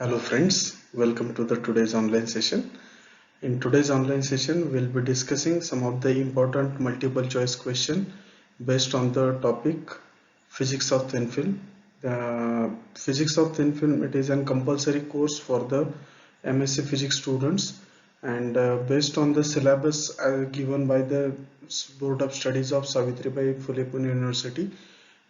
Hello friends, welcome to the today's online session. In today's online session, we'll be discussing some of the important multiple choice question based on the topic physics of thin film. The physics of thin film, it is a compulsory course for the MSc Physics students, and based on the syllabus given by the Board of Studies of Savitribai Phule Pune University,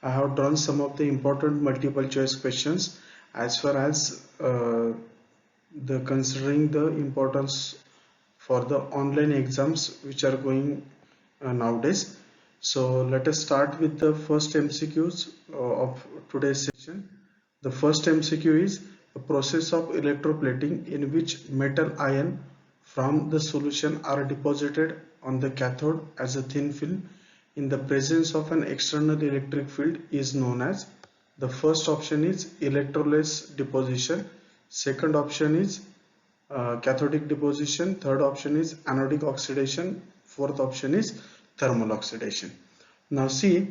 I have drawn some of the important multiple choice questions as far as the considering the importance for the online exams which are going nowadays. So let us start with the first MCQs of today's session. The first MCQ is the process of electroplating in which metal ion from the solution are deposited on the cathode as a thin film in the presence of an external electric field is known as. The first option is electrolysis deposition, second option is cathodic deposition, third option is anodic oxidation, fourth option is thermal oxidation. Now see,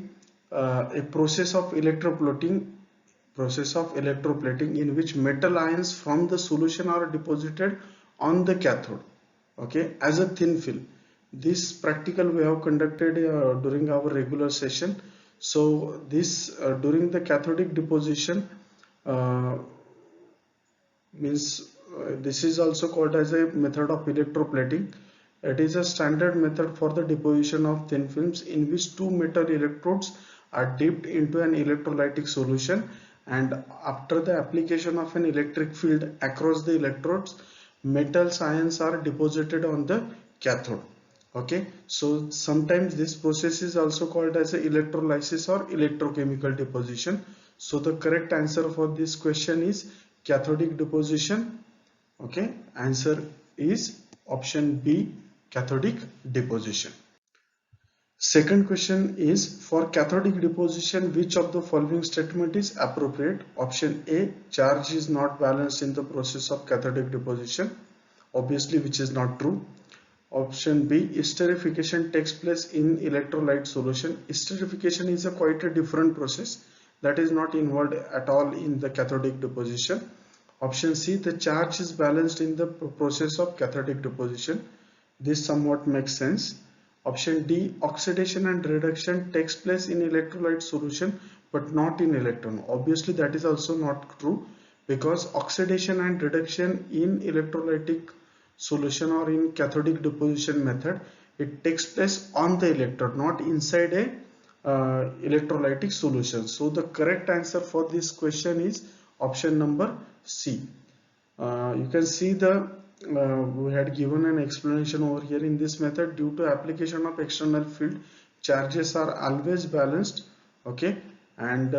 a process of electroplating in which metal ions from the solution are deposited on the cathode, okay, as a thin film. This practical we have conducted during our regular session. So this during the cathodic deposition uh, means this is also called as a method of electroplating. It is a standard method for the deposition of thin films in which two metal electrodes are dipped into an electrolytic solution, and after the application of an electric field across the electrodes, metal ions are deposited on the cathode. Okay, so sometimes this process is also called as a electrolysis or electrochemical deposition. So the correct answer for this question is cathodic deposition. Okay, answer is option B, cathodic deposition. Second question is, for cathodic deposition, which of the following statement is appropriate? Option A, charge is not balanced in the process of cathodic deposition, obviously which is not true. Option B, esterification takes place in electrolyte solution. Esterification is a quite a different process that is not involved at all in the cathodic deposition. Option C, the charge is balanced in the process of cathodic deposition. This somewhat makes sense. Option D, oxidation and reduction takes place in electrolyte solution but not in electron. Obviously that is also not true, because oxidation and reduction in electrolytic solution or in cathodic deposition method, it takes place on the electrode, not inside a electrolytic solution. So the correct answer for this question is option number C. You can see the we had given an explanation over here. In this method, due to application of external field, charges are always balanced, okay, and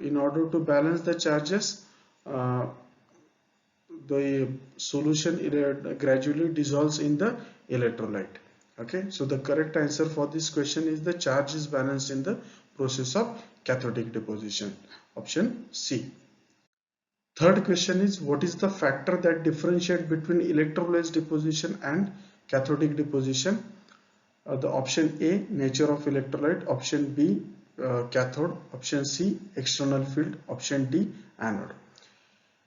in order to balance the charges, the solution gradually dissolves in the electrolyte. Okay, so the correct answer for this question is the charge is balanced in the process of cathodic deposition, option C. Third question is, what is the factor that differentiate between electrolysis deposition and cathodic deposition? The option A, nature of electrolyte, option B, cathode, option C, external field, option D, anode.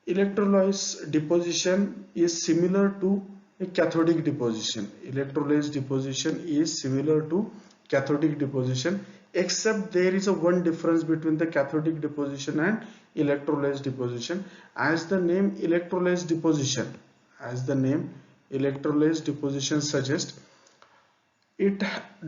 Electrolysis deposition is similar to a cathodic deposition. Electrolysis deposition is similar to cathodic deposition, except there is a one difference between the cathodic deposition and electrolysis deposition. As the name electrolysis deposition suggests, it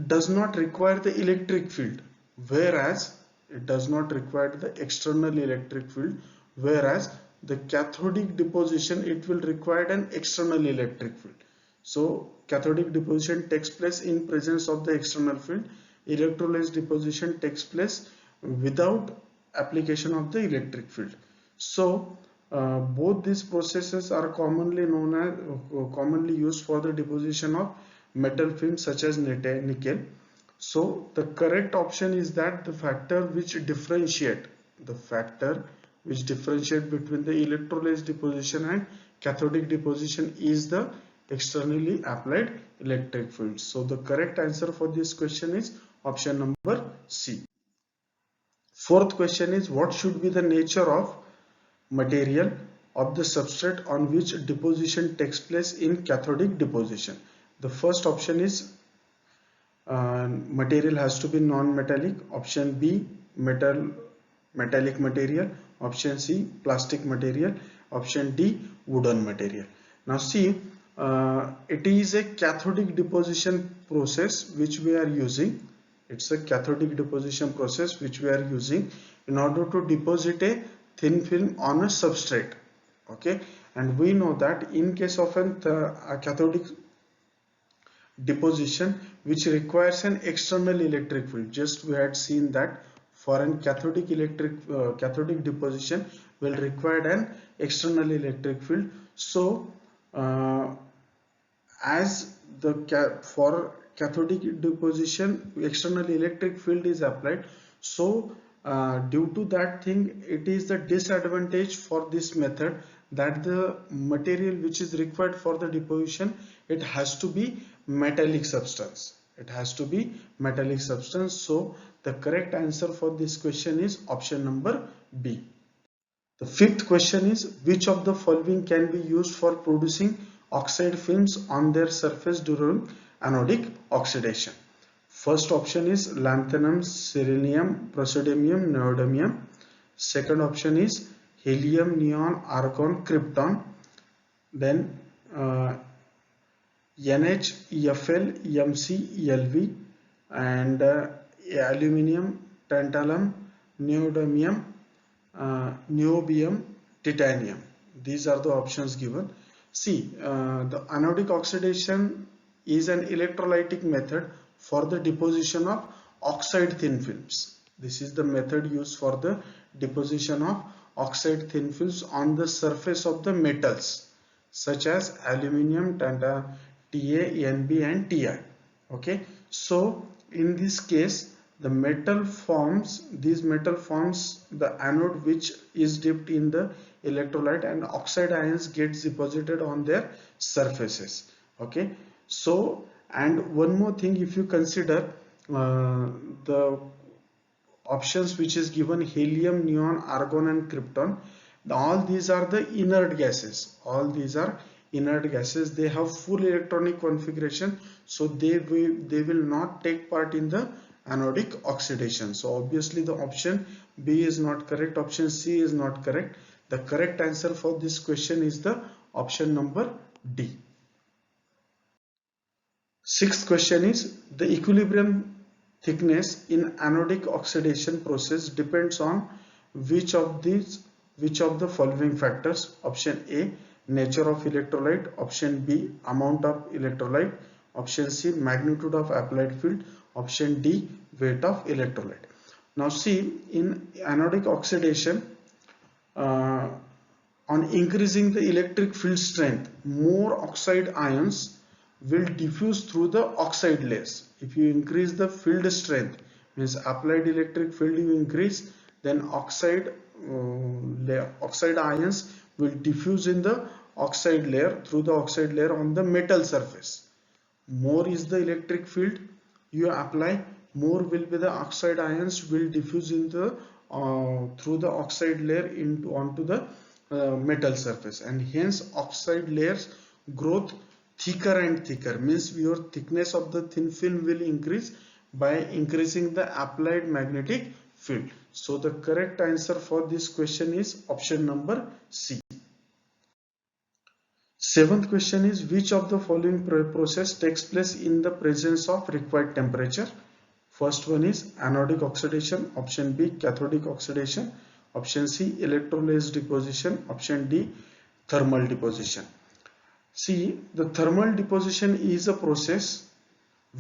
does not require the electric field, whereas it does not require the external electric field, whereas the cathodic deposition, it will require an external electric field. So cathodic deposition takes place in presence of the external field, electrolysis deposition takes place without application of the electric field. So both these processes are commonly known as commonly used for the deposition of metal films such as nickel. So the correct option is that the factor which differentiate between the electrolysis deposition and cathodic deposition is the externally applied electric field. So the correct answer for this question is option number C. Fourth question is, what should be the nature of material of the substrate on which deposition takes place in cathodic deposition. The first option is material has to be non-metallic. Option B, metallic material. Option C, plastic material. Option D, wooden material. Now see, it is a cathodic deposition process which we are using. It's a cathodic deposition process which we are using in order to deposit a thin film on a substrate. Okay, and we know that in case of a cathodic deposition which requires an external electric field, just we had seen that for an cathodic deposition will require an external electric field. So as the for cathodic deposition external electric field is applied, so due to that thing, it is the disadvantage for this method that the material which is required for the deposition, it has to be metallic substance. It has to be metallic substance. So the correct answer for this question is option number B. The fifth question is, which of the following can be used for producing oxide films on their surface during anodic oxidation? First option is lanthanum, selenium, praseodymium, neodymium. Second option is helium, neon, argon, krypton. Then NH, EFL, EMC, ELV, and aluminium, tantalum, neodymium, niobium, titanium. These are the options given. See, the anodic oxidation is an electrolytic method for the deposition of oxide thin films. This is the method used for the deposition of oxide thin films on the surface of the metals such as aluminium, Ta, Nb and Ti. Okay, so in this case the metal forms the anode which is dipped in the electrolyte, and oxide ions gets deposited on their surfaces. Okay, so and one more thing, if you consider the options which is given, helium, neon, argon and krypton, all these are the inert gases. All these are inert gases. They have full electronic configuration, so they will not take part in the anodic oxidation. So obviously the option B is not correct, option C is not correct. The correct answer for this question is the option number D. Sixth question is, the equilibrium thickness in anodic oxidation process depends on which of the following factors? Option A, nature of electrolyte. Option B, amount of electrolyte. Option C, magnitude of applied field. Option D, weight of electrolyte. Now see, in anodic oxidation, on increasing the electric field strength, more oxide ions will diffuse through the oxide layers. If you increase the field strength, means applied electric field you increase, then oxide ions will diffuse in the oxide layer, through the oxide layer on the metal surface. More is the electric field you apply, more will be the oxide ions will diffuse in the through the oxide layer onto the metal surface, and hence oxide layers growth thicker and thicker, means your thickness of the thin film will increase by increasing the applied magnetic field. So the correct answer for this question is option number C. Seventh question is, which of the following process takes place in the presence of required temperature? First one is anodic oxidation, option B cathodic oxidation, option C electrolysis deposition, option D thermal deposition. See, the thermal deposition is a process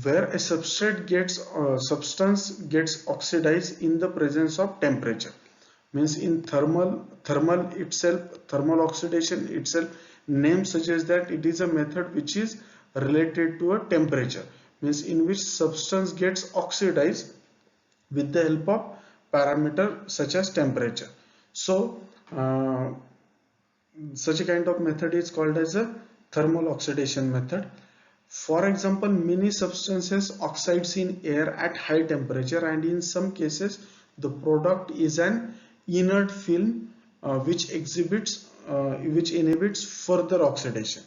where a substance gets oxidized in the presence of temperature. Means in thermal oxidation itself, name suggests that it is a method which is related to a temperature, means in which substance gets oxidized with the help of parameter such as temperature. So such a kind of method is called as a thermal oxidation method. For example, many substances oxides in air at high temperature, and in some cases the product is an inert film which exhibits which inhibits further oxidation.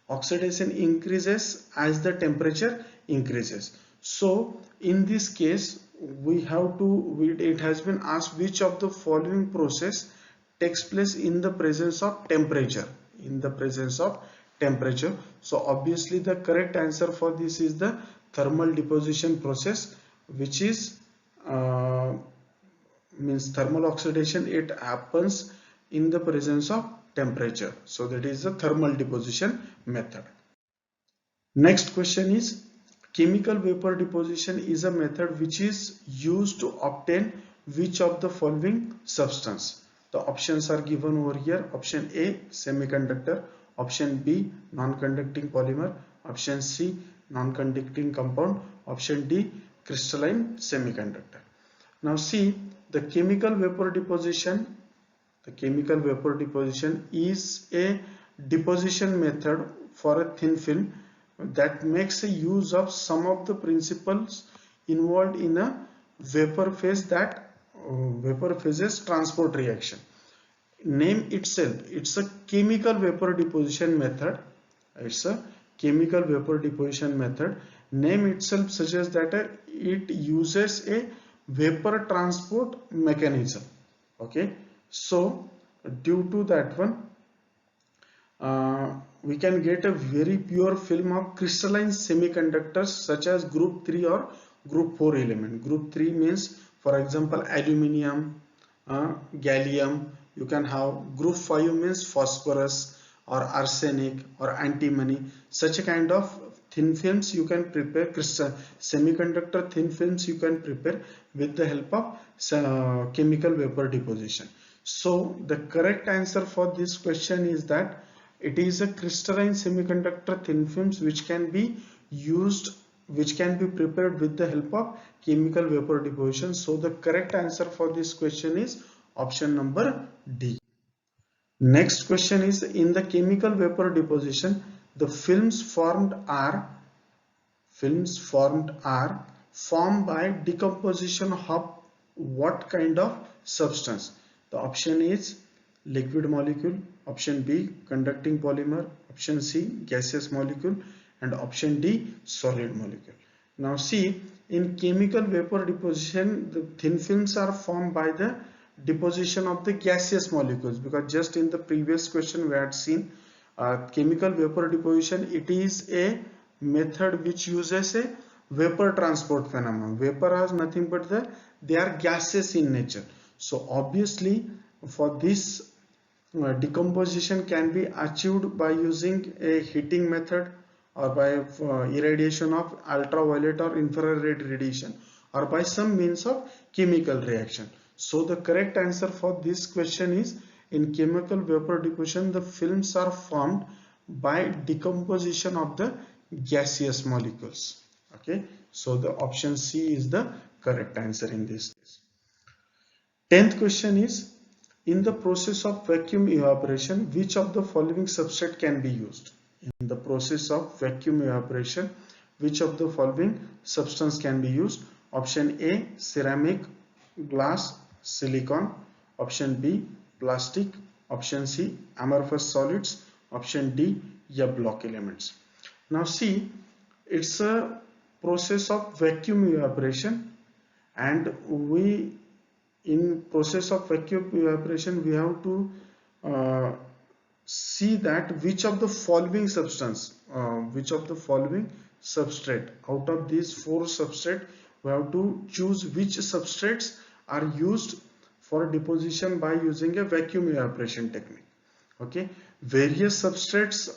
Oxidation increases as the temperature increases. So in this case, we have to, it has been asked which of the following process takes place in the presence of temperature. In the presence of temperature. So obviously the correct answer for this is the thermal deposition process, which is means thermal oxidation. It happens in the presence of temperature. So that is the thermal deposition method. Next question is, chemical vapor deposition is a method which is used to obtain which of the following substance. The options are given over here. Option A, semiconductor. Option B, non-conducting polymer. Option C, non-conducting compound. Option D, crystalline semiconductor. Now see, the chemical vapor deposition is a deposition method for a thin film that makes a use of some of the principles involved in a vapor phases transport reaction. Name itself, it's a chemical vapor deposition method. It's a chemical vapor deposition method. Name itself suggests that it uses a vapor transport mechanism. Okay, so due to that one, we can get a very pure film of crystalline semiconductors such as group 3 or group 4 element. Group 3 means, for example, aluminium, gallium. You can have group 5 means phosphorus or arsenic or antimony. Such a kind of thin films you can prepare, crystal semiconductor thin films you can prepare with the help of chemical vapor deposition. So the correct answer for this question is that it is a crystalline semiconductor thin films which can be used, which can be prepared with the help of chemical vapor deposition. So the correct answer for this question is option number D. Next question is, in the chemical vapor deposition, the films formed are formed by decomposition of what kind of substance? The option is liquid molecule, option B conducting polymer, option C gaseous molecule, and option D solid molecule. Now see, in chemical vapor deposition, the thin films are formed by the deposition of the gaseous molecules, because just in the previous question we had seen chemical vapor deposition, it is a method which uses a vapor transport phenomenon. Vapor has nothing but they are gases in nature. So obviously for this decomposition can be achieved by using a heating method or by irradiation of ultraviolet or infrared radiation or by some means of chemical reaction. So the correct answer for this question is, in chemical vapor deposition the films are formed by decomposition of the gaseous molecules. Okay, so the option C is the correct answer in this case. 10th question is, in the process of vacuum evaporation, which of the following substrate can be used? In the process of vacuum evaporation, which of the following substance can be used? Option A ceramic, glass, silicon. Option B plastic. Option C amorphous solids. Option D block elements. Now see, it's a process of vacuum evaporation, and in process of vacuum evaporation we have to see that which of the following substance, which of the following substrate out of these 4 substrate, we have to choose which substrates are used for deposition by using a vacuum evaporation technique. Okay, various substrates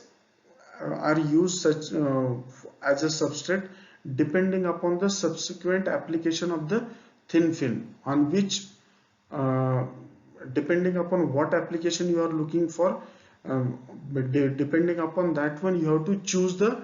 are used such as a substrate depending upon the subsequent application of the thin film, on which depending upon what application you are looking for, depending upon that one you have to choose the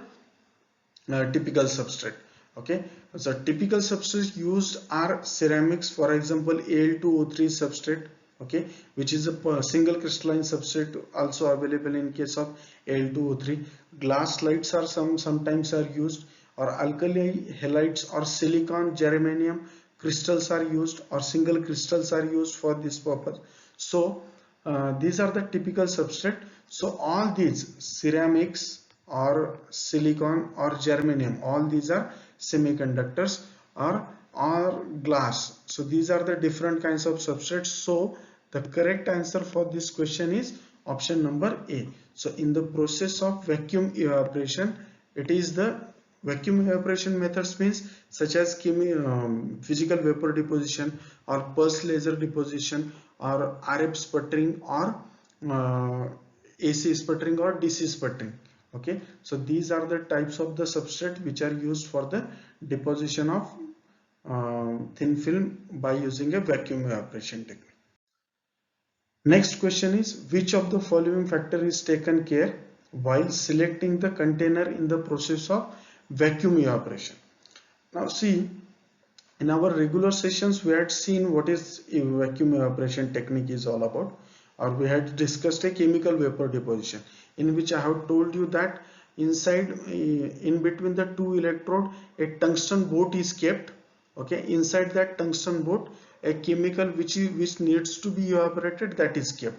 typical substrate. Okay, so typical substrates used are ceramics, for example Al2O3 substrate, okay, which is a single crystalline substrate also available in case of Al2O3. Glass slides are sometimes are used, or alkali halides or silicon germanium crystals are used, or single crystals are used for this purpose. So these are the typical substrate. So all these ceramics or silicon or germanium, all these are semiconductors or glass. So these are the different kinds of substrates. So the correct answer for this question is option number A. So in the process of vacuum evaporation, it is the vacuum evaporation methods means such as physical vapor deposition or pulse laser deposition or RF sputtering or uh, AC sputtering or DC sputtering. Okay, so these are the types of the substrate which are used for the deposition of thin film by using a vacuum evaporation technique. Next question is, which of the following factor is taken care while selecting the container in the process of vacuum evaporation? Now see, in our regular sessions we had seen what is a vacuum evaporation technique is all about, or we had discussed a chemical vapor deposition in which I have told you that inside in between the two electrode a tungsten boat is kept. Okay, inside that tungsten boat a chemical which needs to be evaporated, that is kept.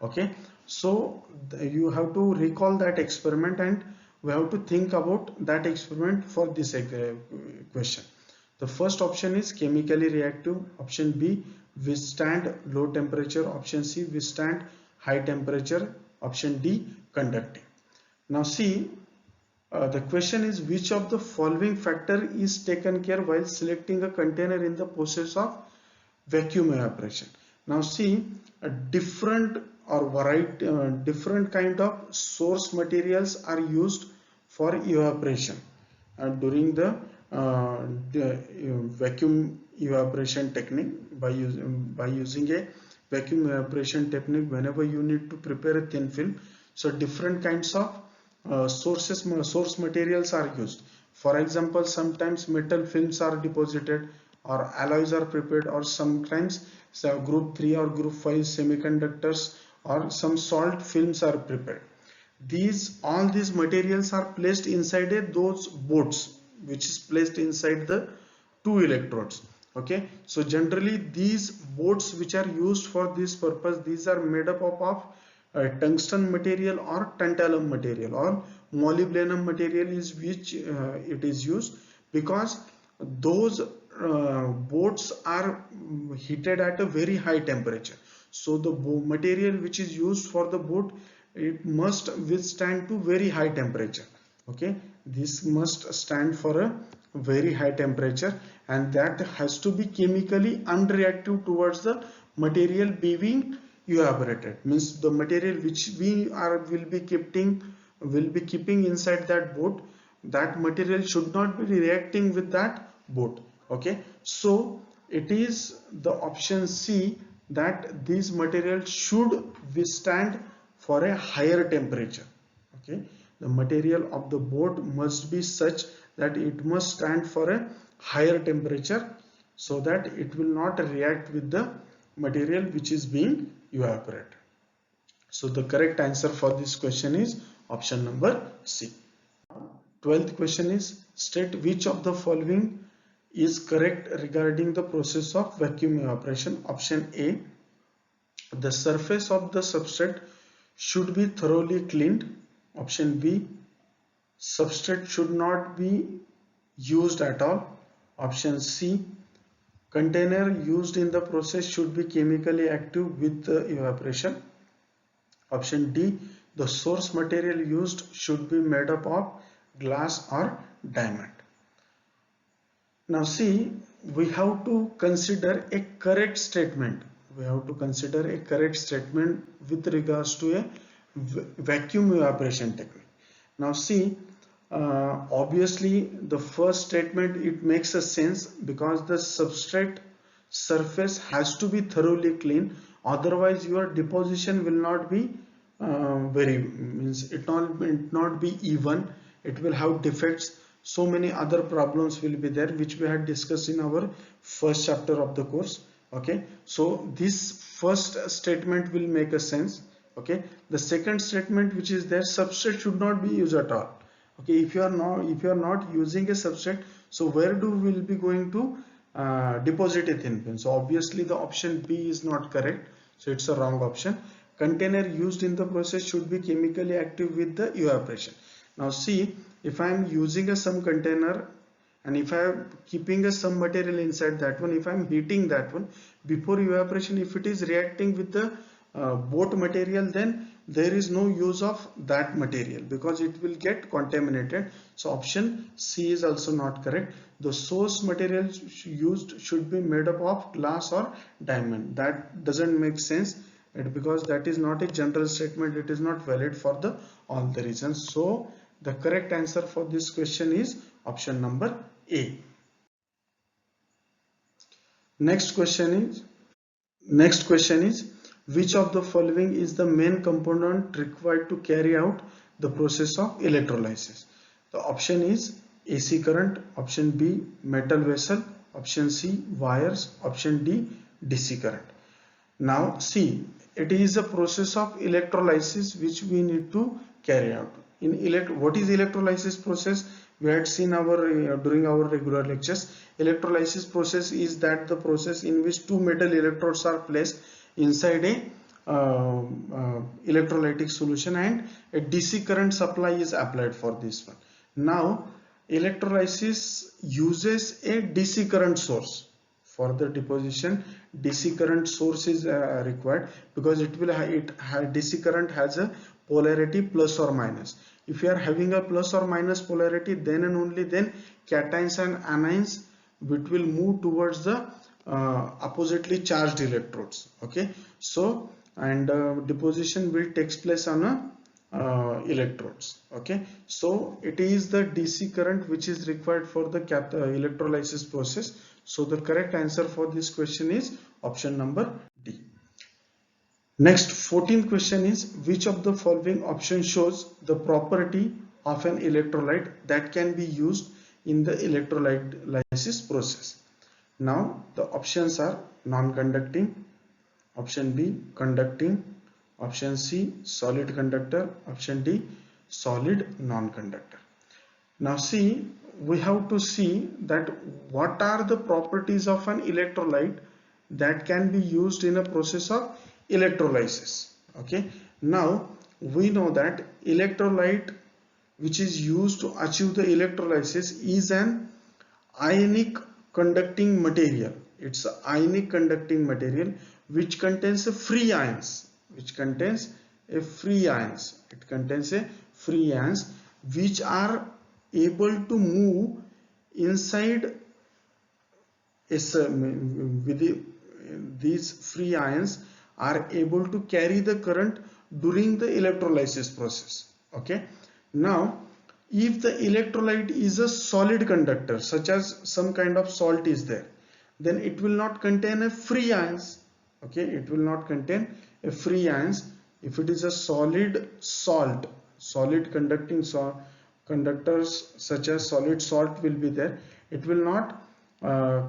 Okay, so you have to recall that experiment and we have to think about that experiment for this question. The first option is chemically reactive, option B withstand low temperature, option C withstand high temperature, option D conducting. Now see, the question is, which of the following factor is taken care while selecting a container in the process of vacuum evaporation? Now see, a different or variety, different kind of source materials are used for evaporation during the vacuum evaporation technique. By using a vacuum evaporation technique, whenever you need to prepare a thin film, so different kinds of source materials are used. For example, sometimes metal films are deposited or alloys are prepared, or sometimes group 3 or group 5 semiconductors or some salt films are prepared. All these materials are placed inside those boats which is placed inside the two electrodes. Okay, so generally these boats which are used for this purpose, these are made up of tungsten material or tantalum material or molybdenum material is which it is used, because those boats are heated at a very high temperature. So the material which is used for the boat, it must withstand to very high temperature. Okay, this must stand for a very high temperature, and that has to be chemically unreactive towards the material being evaporated. Means the material which will be keeping inside that boat, that material should not be reacting with that boat. Okay, so it is the option C, that these materials should withstand for a higher temperature. Okay, the material of the boat must be such that it must stand for a higher temperature, so that it will not react with the material which is being evaporated. So the correct answer for this question is option number C. 12th question is, state which of the following is correct regarding the process of vacuum evaporation. Option A, the surface of the substrate should be thoroughly cleaned. Option B, substrate should not be used at all. Option C, container used in the process should be chemically active with the evaporation. Option D, the source material used should be made up of glass or diamond. Now see, we have to consider a correct statement. We have to consider a correct statement with regards to a vacuum evaporation technique. Now see, obviously the first statement, it makes a sense, because the substrate surface has to be thoroughly clean, otherwise your deposition will not be it not be even, it will have defects, so many other problems will be there which we had discussed in our first chapter of the course. Okay, so this first statement will make a sense. Okay, the second statement which is there, substrate should not be used at all. Okay, if you are not using a substrate, so where do we will be going to deposit a thin film? So obviously the option B is not correct, so it's a wrong option. container used in the process should be chemically active with the evaporation. Now see, if I am using some container and if I am keeping some material inside that one, if I am heating that one before evaporation, if it is reacting with the both material, then there is no use of that material because it will get contaminated. So option C is also not correct. The source material used should be made up of glass or diamond. That doesn't make sense because that is not a general statement. It is not valid for the all the reasons. So the correct answer for this question is option number A. Next question is which of the following is the main component required to carry out the process of electrolysis? The option is AC current, option B metal vessel, option C wires, option D DC current. Now see, it is a process of electrolysis which we need to carry out. What is electrolysis process? We had seen during our regular lectures. Electrolysis process is that the process in which two metal electrodes are placed inside a electrolytic solution and a DC current supply is applied for this one. Now electrolysis uses a DC current source. For the deposition, DC current source is required because DC current has a polarity plus or minus. If you are having a plus or minus polarity, then and only then cations and anions which will move towards the oppositely charged electrodes. Okay, so and deposition will takes place on electrodes. Okay, so it is the DC current which is required for the electrolysis process. So the correct answer for this question is option number D. Next, 14th question is which of the following option shows the property of an electrolyte that can be used in the electrolysis process? Now the options are non-conducting, option B conducting, option C solid conductor, option D solid non-conductor. Now see, we have to see that what are the properties of an electrolyte that can be used in a process of electrolysis. Okay, now we know that electrolyte which is used to achieve the electrolysis is an ionic conducting material. It's an ionic conducting material which contains free ions. It contains free ions which are able to move inside these free ions are able to carry the current during the electrolysis process. Okay, now if the electrolyte is a solid conductor such as some kind of salt is there, then it will not contain a free ions. Okay, it will not contain a free ions. If it is a solid conducting conductors such as solid salt will be there, it will not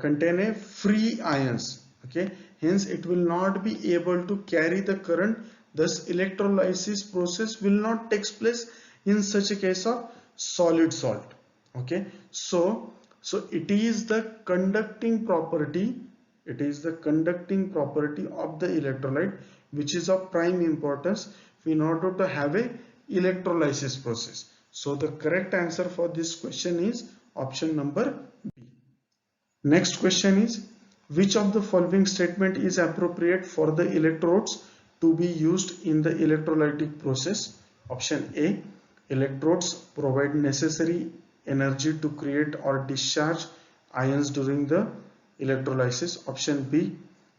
contain a free ions. Okay, hence it will not be able to carry the current, thus electrolysis process will not take place in such a case of solid salt. Okay, so it is the conducting property of the electrolyte which is of prime importance in order to have a electrolysis process. So the correct answer for this question is option number B. Next question is which of the following statement is appropriate for the electrodes to be used in the electrolytic process? Option A, electrodes provide necessary energy to create or discharge ions during the electrolysis. Option B,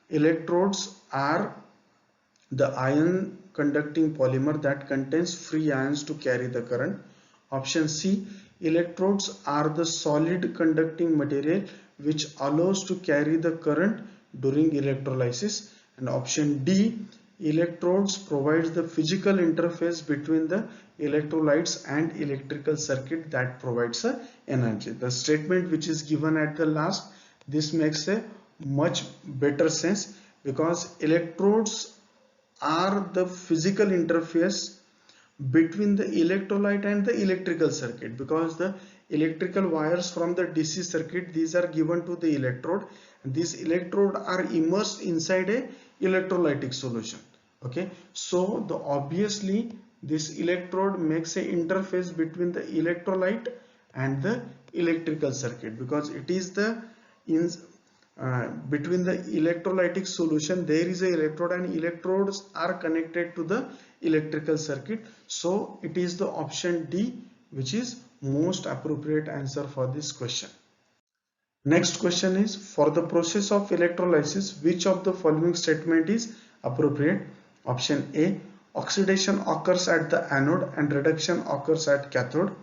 electrodes are the ion conducting polymer that contains free ions to carry the current. Option C, electrodes are the solid conducting material which allows to carry the current during electrolysis. And option D, electrodes provides the physical interface between the electrolytes and electrical circuit that provides energy. The statement which is given at the last, this makes a much better sense because electrodes are the physical interface between the electrolyte and the electrical circuit, because the electrical wires from the DC circuit, these are given to the electrode, and these electrode are immersed inside a electrolytic solution. Okay, so the obviously this electrode makes a interface between the electrolyte and the electrical circuit, because it is the in between the electrolytic solution there is a electrode and electrodes are connected to the electrical circuit. So it is the option D which is most appropriate answer for this question. Next question is, for the process of electrolysis, which of the following statement is appropriate? Option A, oxidation occurs at the anode and reduction occurs at cathode.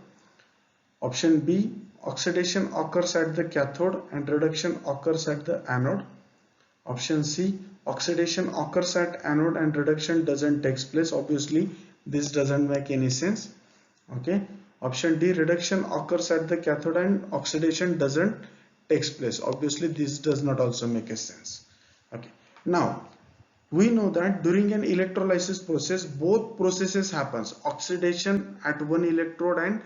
Option B, oxidation occurs at the cathode and reduction occurs at the anode. Option C, oxidation occurs at anode and reduction doesn't take place. Obviously, this doesn't make any sense. Okay. Option D, reduction occurs at the cathode and oxidation doesn't takes place. Obviously, this does not also make a sense. Okay. Now, we know that during an electrolysis process, both processes happens. Oxidation at one electrode and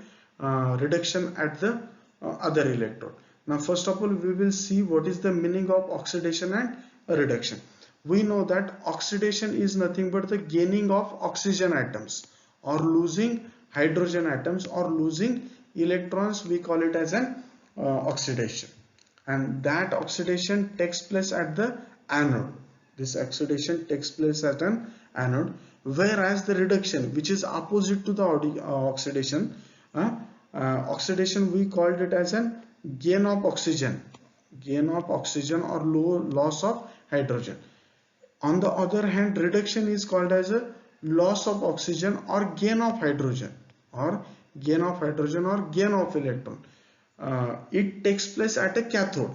reduction at the other electrode. Now, first of all, we will see what is the meaning of oxidation and reduction. We know that oxidation is nothing but the gaining of oxygen atoms or losing hydrogen atoms or losing electrons. We call it as an oxidation, and that oxidation takes place at the anode. This oxidation takes place at an anode, whereas the reduction, which is opposite to the oxidation, oxidation we called it as an gain of oxygen or loss of hydrogen. On the other hand, reduction is called as a loss of oxygen or gain of hydrogen or gain of electron. It takes place at a cathode.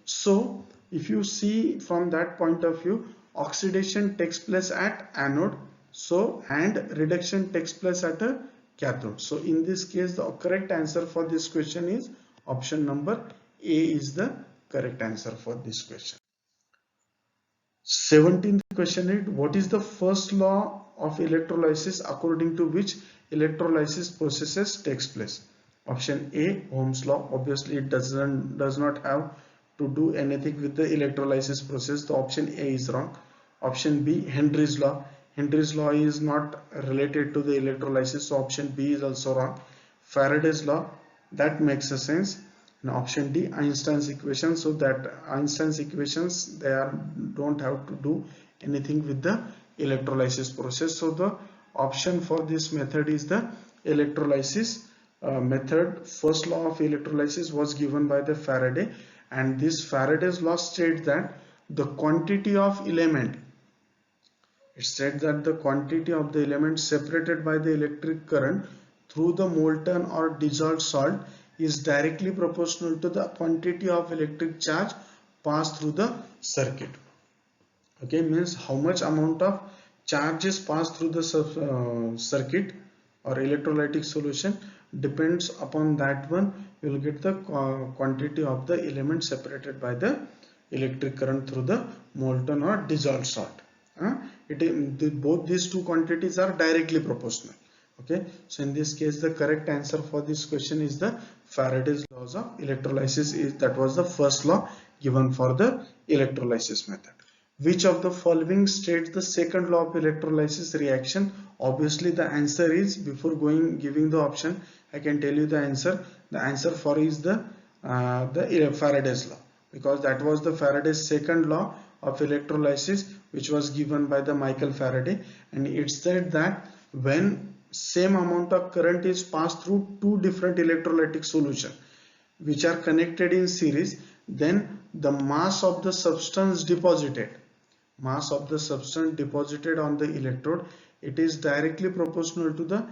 So if you see from that point of view, oxidation takes place at anode, so and reduction takes place at a cathode. So in this case, the correct answer for this question is option number A is the correct answer for this question. 17th question is, what is the first law of electrolysis according to which electrolysis processes takes place? Option A, Ohm's law. Obviously it does not have to do anything with the electrolysis process. The option A is wrong. Option B, Henry's law. Henry's law is not related to the electrolysis, so option B is also wrong. Faraday's law, that makes a sense. And option D, Einstein's equation. So that Einstein's equations, don't have to do anything with the electrolysis process. So the option for this method is the electrolysis method. First law of electrolysis was given by the Faraday, and this Faraday's law states that the quantity of element, it said that the quantity of the element separated by the electric current through the molten or dissolved salt is directly proportional to the quantity of electric charge passed through the circuit. Okay, means how much amount of charge is passed through the circuit or electrolytic solution depends upon that one. You will get the quantity of the element separated by the electric current through the molten or dissolved salt. Both these two quantities are directly proportional. Okay, so in this case, the correct answer for this question is the Faraday's laws of electrolysis. That was the first law given for the electrolysis method. Which of the following states the second law of electrolysis reaction? Obviously the answer is, before giving the option, I can tell you the answer. The answer for is the Faraday's law, because that was the Faraday's second law of electrolysis, which was given by the Michael Faraday, and it said that when same amount of current is passed through two different electrolytic solutions which are connected in series, then the mass of the substance deposited on the electrode, it is directly proportional to the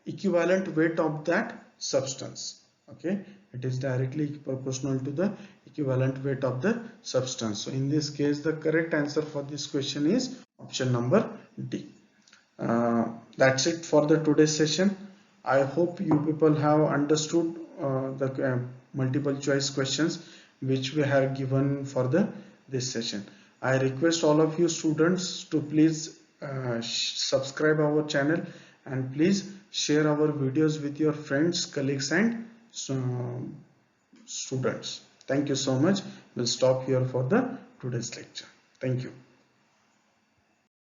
equivalent weight of that substance. Okay, it is directly proportional to the equivalent weight of the substance. So in this case, the correct answer for this question is option number D. That's it for the today's session. I hope you people have understood the multiple choice questions which we have given for this session. I request all of you students to please subscribe our channel and please share our videos with your friends, colleagues and students. Thank you so much. We'll stop here for the today's lecture. Thank you.